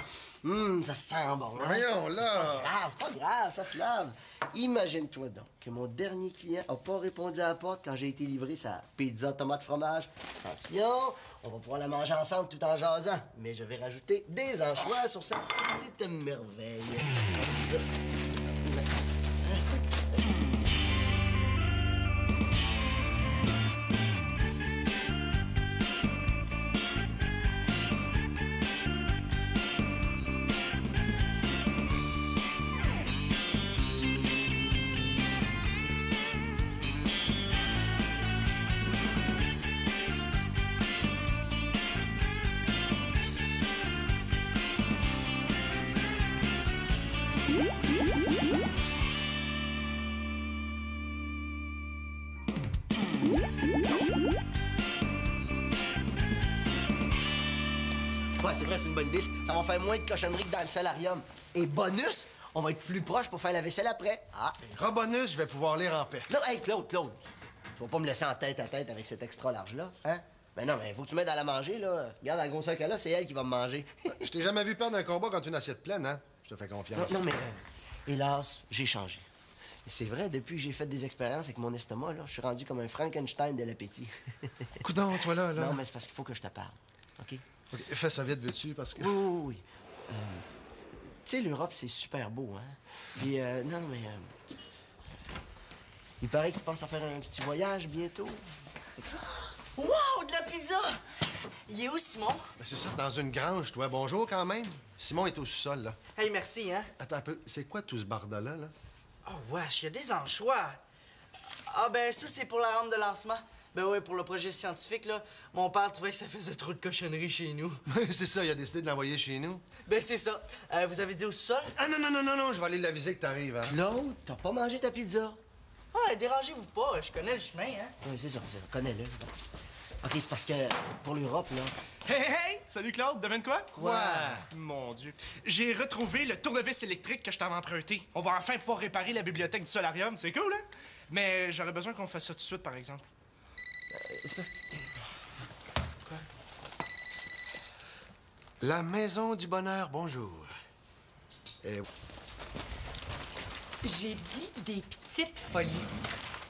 Ça sent bon. Hein? Voyons, là. C'est pas grave, ça se lave. Imagine-toi donc que mon dernier client a pas répondu à la porte quand j'ai été livré sa pizza tomate fromage. Attention, on va pouvoir la manger ensemble tout en jasant. Mais je vais rajouter des anchois sur cette petite merveille. Comme ça. Ouais, c'est vrai, c'est une bonne idée. Ça va faire moins de cochonneries que dans le solarium. Et bonus, on va être plus proche pour faire la vaisselle après. Ah. Bonus, je vais pouvoir lire en paix. Non, hey, Claude, tu vas pas me laisser en tête à tête avec cet extra large-là, hein? Ben non, mais faut que tu m'aides à la manger, là. Regarde la grosseur qu'elle a, c'est elle qui va me manger. Je t'ai jamais vu perdre un combat contre une assiette pleine, hein? Je te fais confiance. Non, mais hélas, j'ai changé. Et c'est vrai, depuis que j'ai fait des expériences avec mon estomac, là, je suis rendu comme un Frankenstein de l'appétit. Coudonc, toi, là. Non, mais c'est parce qu'il faut que je te parle, OK? OK, fais ça vite, veux-tu, parce que... Oui. Tu sais, l'Europe, c'est super beau, hein? Puis, non, mais... il paraît que tu penses à faire un petit voyage bientôt. Wow, de la pizza! Il est où, Simon? Ben, c'est ça, dans une grange, toi. Bonjour, quand même. Simon est au sous-sol, là. Hey, merci, hein? Attends un peu, c'est quoi tout ce bordel-là, là? Oh, wesh, il y a des anchois. Ah, ben, ça, c'est pour la rampe de lancement. Ben ouais, pour le projet scientifique, là, mon père trouvait que ça faisait trop de cochonneries chez nous. C'est ça, il a décidé de l'envoyer chez nous. Ben, c'est ça. Vous avez dit au sol? Ah non, je vais aller l'aviser que t'arrives, hein? Claude, t'as pas mangé ta pizza? Ah, dérangez-vous pas, je connais le chemin, hein? Oui, c'est ça, connais-le. OK, c'est parce que pour l'Europe, là... Hey! Salut Claude, devine quoi? Quoi? Mon Dieu. J'ai retrouvé le tournevis électrique que je t'avais emprunté. On va enfin pouvoir réparer la bibliothèque du solarium. C'est cool, hein? Mais j'aurais besoin qu'on fasse ça tout de suite, par exemple. C'est parce que... Quoi? La Maison du Bonheur, bonjour. J'ai dit des petites folies.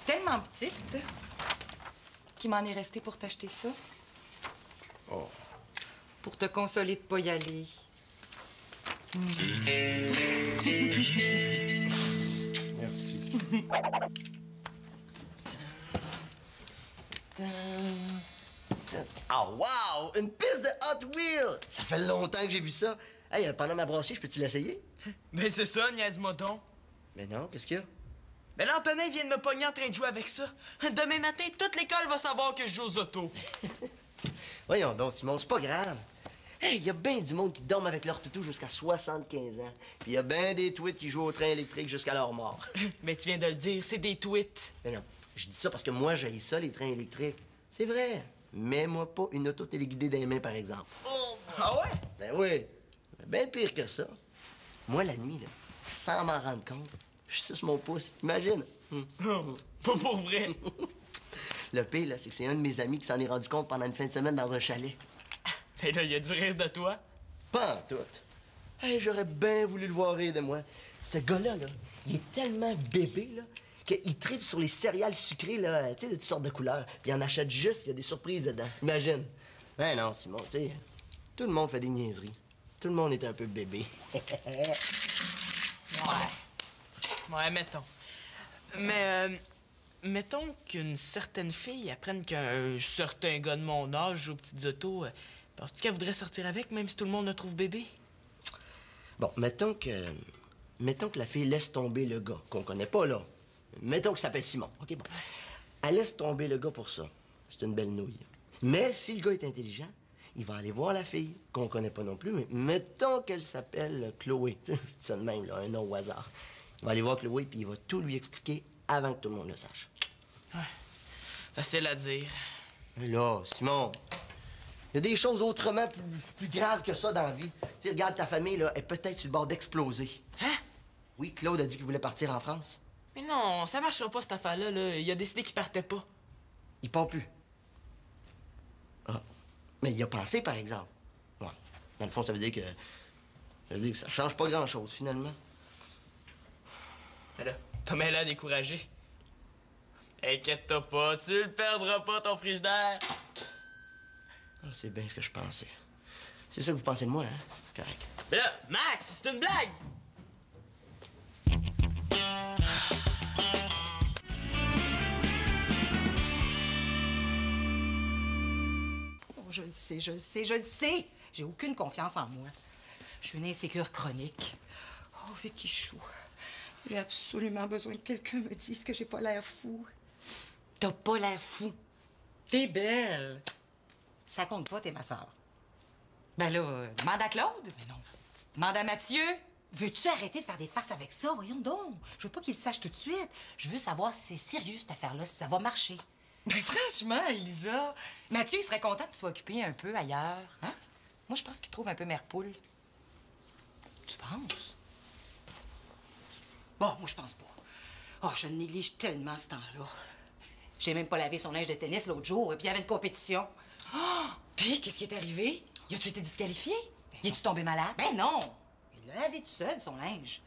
Tellement petites qu'il m'en est resté pour t'acheter ça. Oh. Pour te consoler de pas y aller. Merci. Ah, wow! Une piste de Hot Wheels! Ça fait longtemps que j'ai vu ça. Hey, pendant ma brassée, je peux-tu l'essayer? Ben c'est ça, niaise-moi donc. Mais non, qu'est-ce qu'il y a? Ben là, Antonin vient de me pogner en train de jouer avec ça. Demain matin, toute l'école va savoir que je joue aux autos. Voyons donc, Simon, c'est pas grave. Hey, il y a bien du monde qui dorment avec leur toutou jusqu'à 75 ans. Puis il y a bien des tweets qui jouent au train électrique jusqu'à leur mort. Mais tu viens de le dire, c'est des tweets. Mais non, je dis ça parce que moi, j'haïs ça, les trains électriques. C'est vrai. Mets-moi pas une auto téléguidée dans les mains, par exemple. Oh! Ah ouais? Ben oui. Bien pire que ça. Moi, la nuit, là, sans m'en rendre compte, je suce mon pouce. Imagine. Pas pour vrai. Le pire, là, c'est que c'est un de mes amis qui s'en est rendu compte pendant une fin de semaine dans un chalet. Ben là, il a du rire de toi. Pas en tout. Hey, j'aurais bien voulu le voir rire de moi. Ce gars-là, là, il est tellement bébé, là, qu'il tripe sur les céréales sucrées, là, tu sais, de toutes sortes de couleurs. Puis il en achète juste, il y a des surprises dedans. Imagine. Ben non, Simon, tu sais, tout le monde fait des niaiseries. Tout le monde est un peu bébé. Ouais, mettons. Mais, mettons qu'une certaine fille apprenne qu'un certain gars de mon âge joue aux petites autos. Penses-tu qu'elle voudrait sortir avec, même si tout le monde le trouve bébé? Bon, mettons que la fille laisse tomber le gars, qu'on connaît pas, là. Mettons qu'il s'appelle Simon. OK, bon. Elle laisse tomber le gars pour ça. C'est une belle nouille. Mais si le gars est intelligent, il va aller voir la fille, qu'on connaît pas non plus, mais mettons qu'elle s'appelle Chloé. Je dis ça de même, là, un nom au hasard. Il va aller voir Chloé, puis il va tout lui expliquer avant que tout le monde le sache. Ouais. Facile à dire. Là, Simon, il y a des choses autrement plus graves que ça dans la vie. Tu sais, regarde, ta famille, là, est peut-être sur le bord d'exploser. Hein? Oui, Claude a dit qu'il voulait partir en France. Mais non, ça marchera pas, cette affaire-là. Là. Il a décidé qu'il partait pas. Il part plus. Ah. Mais il y a pensé, par exemple. Ouais. Dans le fond, ça veut dire que ça change pas grand-chose, finalement. Mais là, t'as bien l'air découragé. Inquiète-toi pas, tu le perdras pas, ton frigidaire. C'est bien ce que je pensais. C'est ça que vous pensez de moi, hein? Correct. Mais là, Max, c'est une blague! Oh, je le sais, je le sais, je le sais! J'ai aucune confiance en moi. Je suis une insécure chronique. Oh, Vicky Chou. J'ai absolument besoin que quelqu'un me dise que j'ai pas l'air fou. T'as pas l'air fou. T'es belle. Ça compte pas, t'es ma sœur. Ben là, demande à Claude. Mais non. Demande à Mathieu. Veux-tu arrêter de faire des farces avec ça? Voyons donc. Je veux pas qu'il le sache tout de suite. Je veux savoir si c'est sérieux, cette affaire-là, si ça va marcher. Ben franchement, Elisa, Mathieu, il serait content que tu sois occupé un peu ailleurs. Hein? Moi, je pense qu'il trouve un peu mère poule. Tu penses? Bon, moi, je pense pas. Oh, je le néglige tellement ce temps-là. J'ai même pas lavé son linge de tennis l'autre jour, et puis il y avait une compétition. Oh! Puis, qu'est-ce qui est arrivé? Y a-tu été disqualifié? Y es-tu tombé malade? Ben non! Il l'a lavé tout seul, son linge.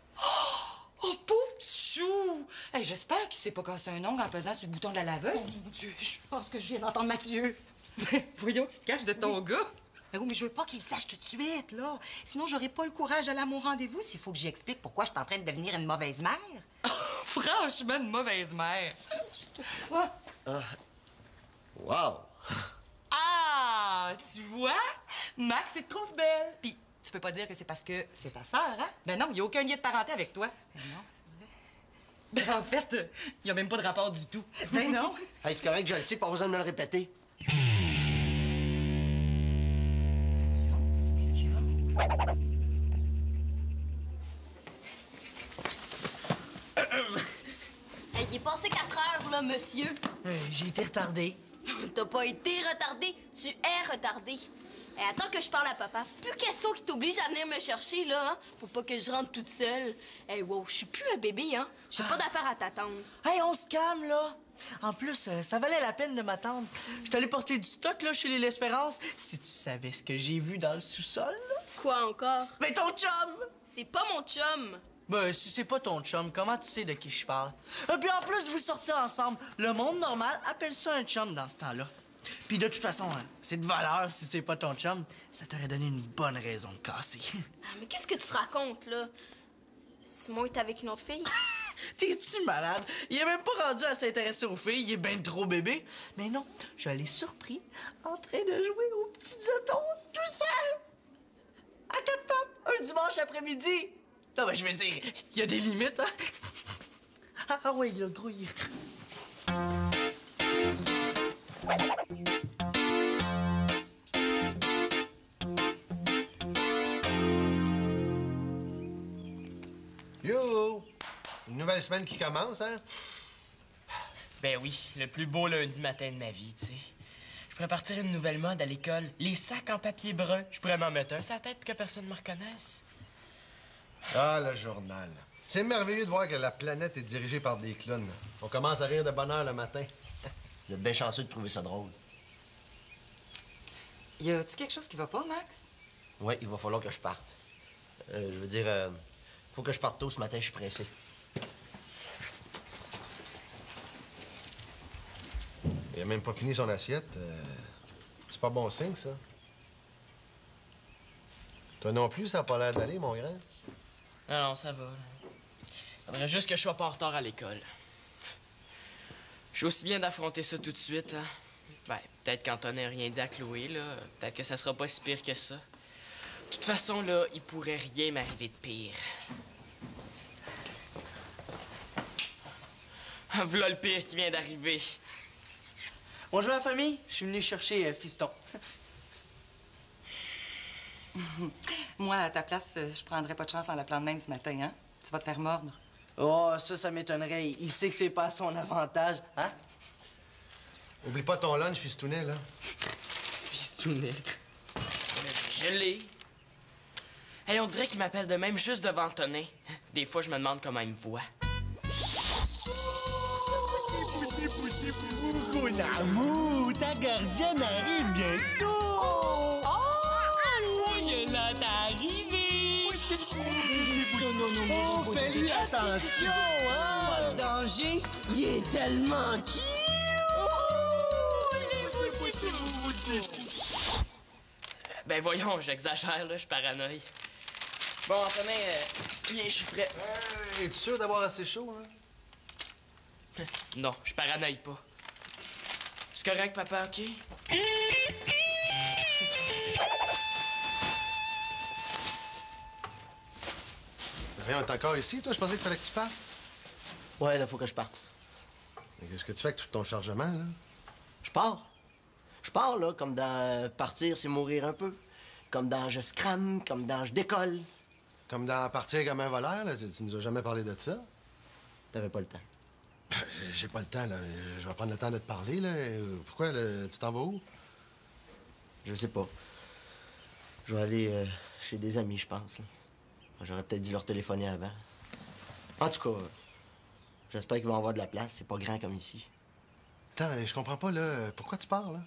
Oh, pauvre petit chou! Hey, j'espère qu'il s'est pas cassé un ongle en pesant sur le bouton de la laveuse. Oh mon Dieu, je pense que je viens d'entendre Mathieu. Voyons, tu te caches de ton gars. Ben oui, mais je veux pas qu'il le sache tout de suite, là. Sinon, j'aurai pas le courage d'aller à mon rendez-vous s'il faut que j'y explique pourquoi je suis en train de devenir une mauvaise mère. Franchement, une mauvaise mère. Wow! Ah, tu vois? Max, il te trouve belle. Puis, tu peux pas dire que c'est parce que c'est ta sœur, hein? Ben non, il y a aucun lien de parenté avec toi. Ben non, c'est vrai. Ben en fait, il y a même pas de rapport du tout. Ben non. Hey, c'est correct, je le sais, pas besoin de me le répéter. Qu'est-ce qu'il y a? Hey, il est passé 4 heures, là, monsieur. J'ai été retardé. T'as pas été retardé, tu es retardé. Hey, attends que je parle à papa. Plus question qui t'oblige à venir me chercher, là, hein, pour pas que je rentre toute seule. Hey, wow, je suis plus un bébé, hein. J'ai pas d'affaire à t'attendre. Hey, on se calme, là. En plus, ça valait la peine de m'attendre. Je t'allais porter du stock, là, chez les L'Espérance. Si tu savais ce que j'ai vu dans le sous-sol, là. Quoi encore? Ben, ton chum! C'est pas mon chum. Ben, si c'est pas ton chum, comment tu sais de qui je parle? Et puis en plus, vous sortez ensemble. Le monde normal appelle ça un chum dans ce temps-là. Puis de toute façon, hein, c'est de valeur si c'est pas ton chum. Ça t'aurait donné une bonne raison de casser. Ah, mais qu'est-ce que tu racontes, là? Simon est avec une autre fille? T'es-tu malade? Il est même pas rendu à s'intéresser aux filles, il est ben trop bébé. Mais non, je l'ai surpris en train de jouer aux petits autos tout seul! À 4 pattes, un dimanche après-midi! Non, ben je veux dire, il y a des limites, hein? Ah oui, le gros, il... Yo! Une nouvelle semaine qui commence, hein? Ben oui, le plus beau lundi matin de ma vie, tu sais. Je pourrais partir une nouvelle mode à l'école. Les sacs en papier brun. Je pourrais m'en mettre un sur la tête pour que personne me reconnaisse. Ah, le journal. C'est merveilleux de voir que la planète est dirigée par des clowns. On commence à rire de bonne heure le matin. Vous êtes bien chanceux de trouver ça drôle. Y a-tu quelque chose qui va pas, Max? Oui, il va falloir que je parte. Je veux dire, faut que je parte tôt ce matin, je suis pressé. Il a même pas fini son assiette. C'est pas bon signe, ça. Toi non plus, ça a pas l'air d'aller, mon grand. Non, ça va. Là. Faudrait juste que je sois pas en retard à l'école. Je suis aussi bien d'affronter ça tout de suite, hein. Ben, peut-être qu'Anton n'a rien dit à Chloé, là. Peut-être que ça sera pas si pire que ça. De toute façon, là, il pourrait rien m'arriver de pire. Voilà le pire qui vient d'arriver. Bonjour la famille, je suis venu chercher Fiston. Moi, à ta place, je prendrais pas de chance en l'appelant de même ce matin, hein? Tu vas te faire mordre. Oh, ça m'étonnerait. Il sait que c'est pas à son avantage, hein? Oublie pas ton lunch, fistounet, là. Fistounet. Je l'ai. Hey, on dirait qu'il m'appelle de même juste devant Antonin. Des fois, je me demande comment il me voit. Mon amour, ta gardienne arrive bientôt! Oh, je l'ai arrivé! Oh, fais-lui attention, hein! Pas de danger, il est tellement cute! Ben voyons, j'exagère, là, je suis paranoïe. Bon, Antonin, viens, je suis prêt. Es-tu sûr d'avoir assez chaud, hein? Non, je paranoïe pas. C'est correct, papa, OK? Rien, t'es encore ici, toi? Je pensais qu'il fallait que tu partes. Ouais, là, faut que je parte. Mais qu'est-ce que tu fais avec tout ton chargement, là? Je pars. Je pars, là, comme dans partir, c'est mourir un peu. Comme dans je scrame, comme dans je décolle. Comme dans partir comme un voleur, là? Tu nous as jamais parlé de ça? T'avais pas le temps. J'ai pas le temps, là. Je vais prendre le temps de te parler, là. Pourquoi, là? Tu t'en vas où? Je sais pas. Je vais aller chez des amis, je pense. Là. J'aurais peut-être dû leur téléphoner avant. En tout cas, j'espère qu'ils vont avoir de la place. C'est pas grand comme ici. Attends, je comprends pas, là. Pourquoi tu pars, là?